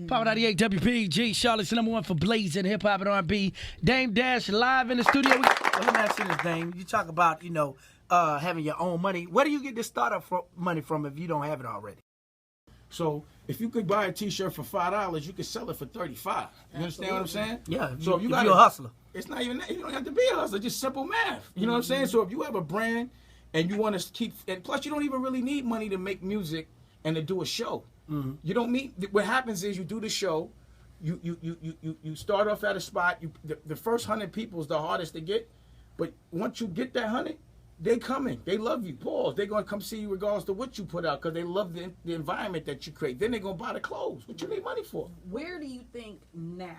Power 98 WPG, Charlotte's #1 for blazing hip hop and R&B. Dame Dash live in the studio. Well, let me ask you this, Dame. You talk about, having your own money. Where do you get this startup money from if you don't have it already? So if you could buy a T-shirt for $5, you could sell it for $35. You understand what I'm saying? Yeah. So if you're a hustler, it's not even that. You don't have to be a hustler. Just simple math. You know what I'm saying? So if you have a brand and you want to keep, and plus you don't even really need money to make music and to do a show. You don't need. What happens is you do the show. You start off at a spot. The first 100 people is the hardest to get, but once you get that 100. They coming. They love you. Pause. They're going to come see you regardless of what you put out because they love the environment that you create. Then they're going to buy the clothes. What you need money for? Where do you think now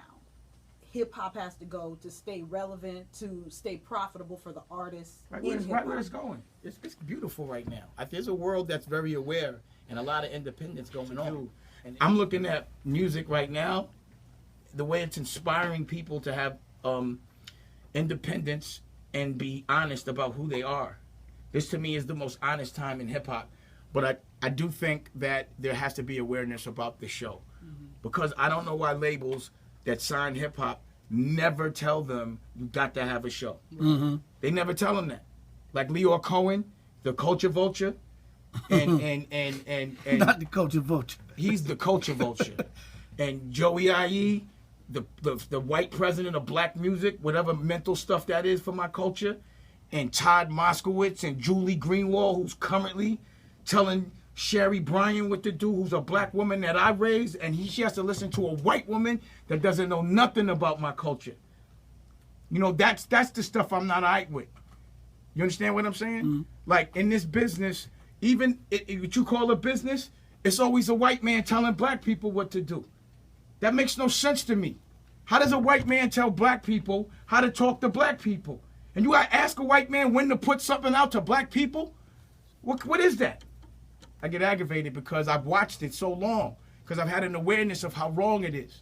hip-hop has to go to stay relevant, to stay profitable for the artists in hip-hop? Right where it's going. It's beautiful right now. There's a world that's very aware and a lot of independence going on. And I'm looking at music right now, the way it's inspiring people to have independence and be honest about who they are. This to me is the most honest time in hip hop. But I do think that there has to be awareness about the show. Because I don't know why labels that sign hip hop never tell them you got to have a show. They never tell them that. Like Leo Cohen, the culture vulture, and not the culture vulture. He's the culture vulture. And Joey IE, the white president of black music, whatever mental stuff that is for my culture, and Todd Moskowitz and Julie Greenwald, who's currently telling Sherry Bryan what to do, who's a black woman that I raised, and she has to listen to a white woman that doesn't know nothing about my culture. That's the stuff I'm not all right with. You understand what I'm saying? Like in this business, even what you call a business, it's always a white man telling black people what to do. That makes no sense to me. How does a white man tell black people how to talk to black people? And you gotta ask a white man when to put something out to black people? What is that? I get aggravated because I've watched it so long, because I've had an awareness of how wrong it is.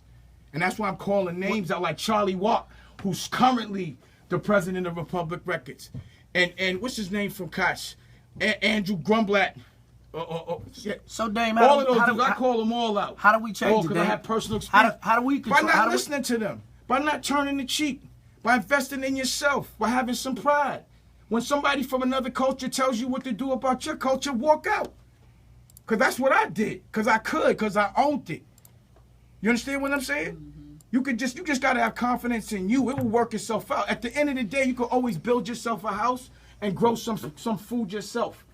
And that's why I'm calling names out like Charlie Watt, who's currently the president of Republic Records. And what's his name from Koch? Andrew Grumblatt. So Dame, all of those dudes, I call them all out. How do we change it, because I have personal experience. How do we control? By not listening to them, by not turning the cheek, by investing in yourself, by having some pride. When somebody from another culture tells you what to do about your culture, walk out. Because that's what I did. Because I could. Because I owned it. You understand what I'm saying? You just got to have confidence in you. It will work itself out. At the end of the day, you can always build yourself a house and grow some food yourself.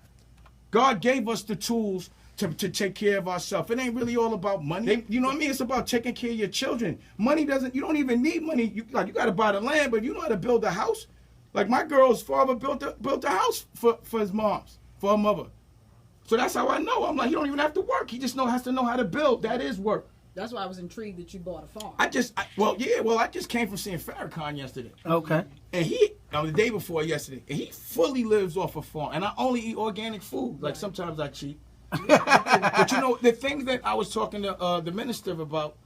God gave us the tools to take care of ourselves. It ain't really all about money. You know what I mean? It's about taking care of your children. Money you don't even need money. You got to buy the land, but if you know how to build a house. Like my girl's father built a house for his mom's, for her mother. So that's how I know. I'm like, you don't even have to work. He just has to know how to build. That is work. That's why I was intrigued that you bought a farm. I just came from seeing Farrakhan yesterday. Okay. And the day before yesterday, and he fully lives off a farm. And I only eat organic food. Like sometimes I cheat. But the things that I was talking to the minister about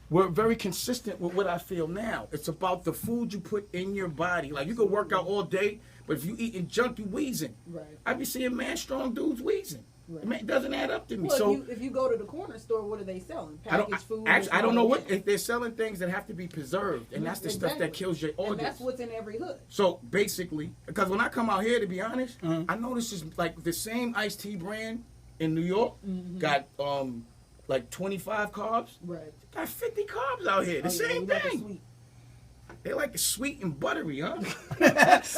were very consistent with what I feel now. It's about the food you put in your body. Like you can work out all day, but if you eating junk, you wheezing. Right. I be seeing strong dudes wheezing. Right. It doesn't add up to me. Well, so if you go to the corner store, what are they selling? Packaged food? I don't know if they're selling things that have to be preserved, and that's the stuff that kills your organs. And that's what's in every hood. So basically, because when I come out here, to be honest, I know this is like the same iced tea brand in New York got like 25 carbs. Right. Got 50 carbs out here. The same thing. They like it sweet and buttery, huh?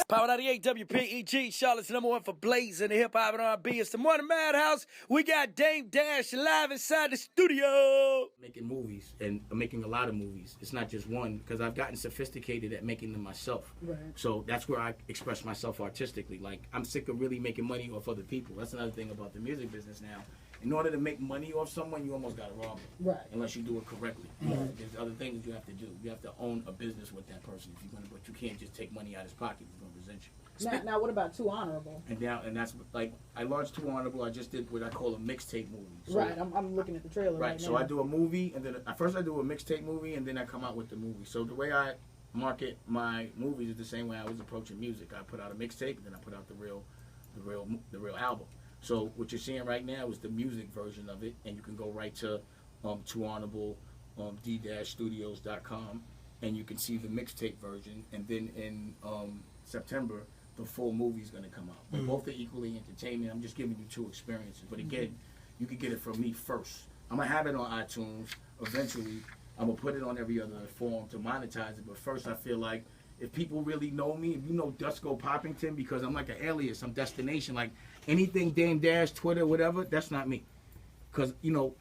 Power 98 WPEG, Charlotte's #1 for blazing the hip hop and R&B. It's the morning Maddhouse. We got Dame Dash live inside the studio. Making movies and making a lot of movies. It's not just one, because I've gotten sophisticated at making them myself. Right. So that's where I express myself artistically. Like, I'm sick of really making money off other people. That's another thing about the music business now. In order to make money off someone, you almost got to rob them. Right. Unless you do it correctly. There's other things you have to do. You have to own a business with that person if you're going to, but you can't just take money out of his pocket if he's going to resent you. Now, what about Too Honorable? And that's like, I launched Too Honorable. I just did what I call a mixtape movie. So, right. I'm looking at the trailer right now. So I do a movie, and then first I do a mixtape movie, and then I come out with the movie. So the way I market my movies is the same way I was approaching music. I put out a mixtape, and then I put out the real album. So what you're seeing right now is the music version of it, and you can go right to Too Honorable d-studios.com, and you can see the mixtape version. And then in September, the full movie's gonna come out. But both are equally entertaining. I'm just giving you two experiences. But again, you can get it from me first. I'm gonna have it on iTunes eventually. I'm gonna put it on every other form to monetize it. But first, I feel like if people really know me, if you know Dusko Poppington, because I'm like an alias, I'm destination. Like anything Dame Dash, Twitter, whatever, that's not me. Because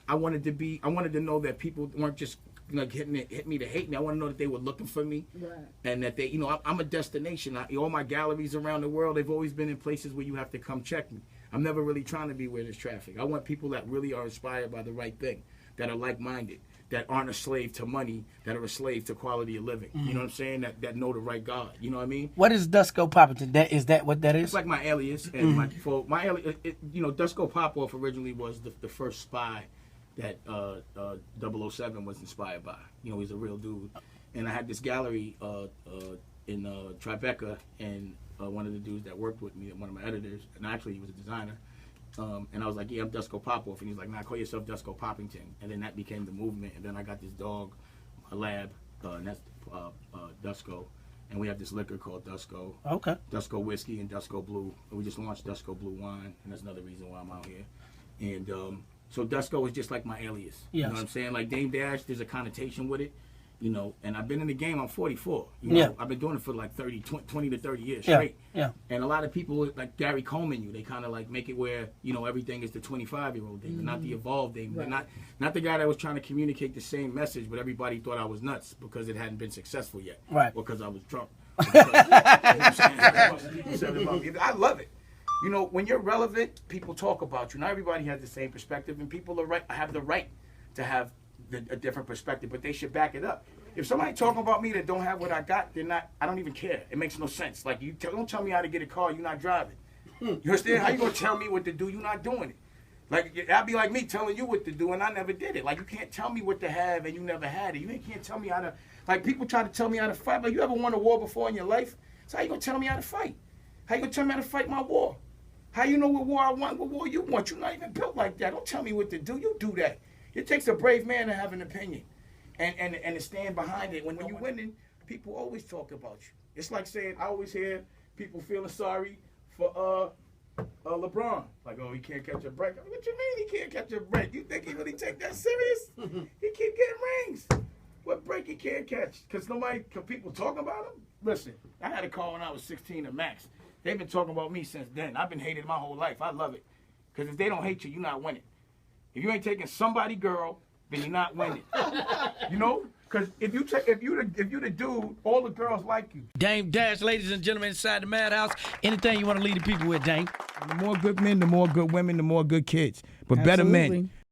I wanted to know that people weren't just like hit me to hate me. I want to know that they were looking for me, Right. and that they, I'm a destination. All my galleries around the world, they've always been in places where you have to come check me. I'm never really trying to be where there's traffic. I want people that really are inspired by the right thing, that are like-minded, that aren't a slave to money, that are a slave to quality of living. You know what I'm saying? That know the right God. You know what I mean? What is Dusko Poppington? Is that what that is? It's like my alias, and my alias. Dusko Popoff originally was the first spy that 007 was inspired by. He's a real dude, and I had this gallery in Tribeca, and one of the dudes that worked with me, one of my editors, and actually he was a designer. And I was like, yeah, I'm Dusko Popoff. And he was like, nah, call yourself Dusko Poppington. And then that became the movement. And then I got this dog, a lab, and that's Dusko. And we have this liquor called Dusko. Okay. Dusko Whiskey and Dusko Blue. And we just launched Dusko Blue Wine. And that's another reason why I'm out here. And so Dusko is just like my alias. Yes. You know what I'm saying? Like Dame Dash, there's a connotation with it. And I've been in the game, I'm 44. I've been doing it for like 20 to 30 years straight. Yeah. And a lot of people, like Gary Coleman, they kind of like make it where, everything is the 25-year-old Dame, but not the evolved Dame. Right. Not the guy that was trying to communicate the same message, but everybody thought I was nuts because it hadn't been successful yet. Right. Or because I was drunk. I love it. When you're relevant, people talk about you. Not everybody has the same perspective, and people have the right to have a different perspective, but they should back it up. If somebody talking about me that don't have what I got, I don't even care. It makes no sense. Like, don't tell me how to get a car, you're not driving. You understand? How you gonna tell me what to do, you're not doing it? Like, that'd be like me telling you what to do and I never did it. Like, you can't tell me what to have and you never had it. You can't tell me how to, like, people try to tell me how to fight. Like, you ever won a war before in your life? So how you gonna tell me how to fight? How you gonna tell me how to fight my war? How you know what war I want, what war you want? You're not even built like that. Don't tell me what to do. You do that. It takes a brave man to have an opinion and to stand behind it. When you're winning, people always talk about you. It's like saying, I always hear people feeling sorry for LeBron. Like, oh, he can't catch a break. What you mean he can't catch a break? You think he really take that serious? He keep getting rings. What break he can't catch? Because people talk about him? Listen, I had a car when I was 16 at Max. They've been talking about me since then. I've been hated my whole life. I love it. Because if they don't hate you, you're not winning. If you ain't taking somebody girl, then you're not winning. Because if you the dude, all the girls like you. Dame Dash, ladies and gentlemen, inside the Maddhouse. Anything you want to lead the people with, Dame? The more good men, the more good women, the more good kids. But better men.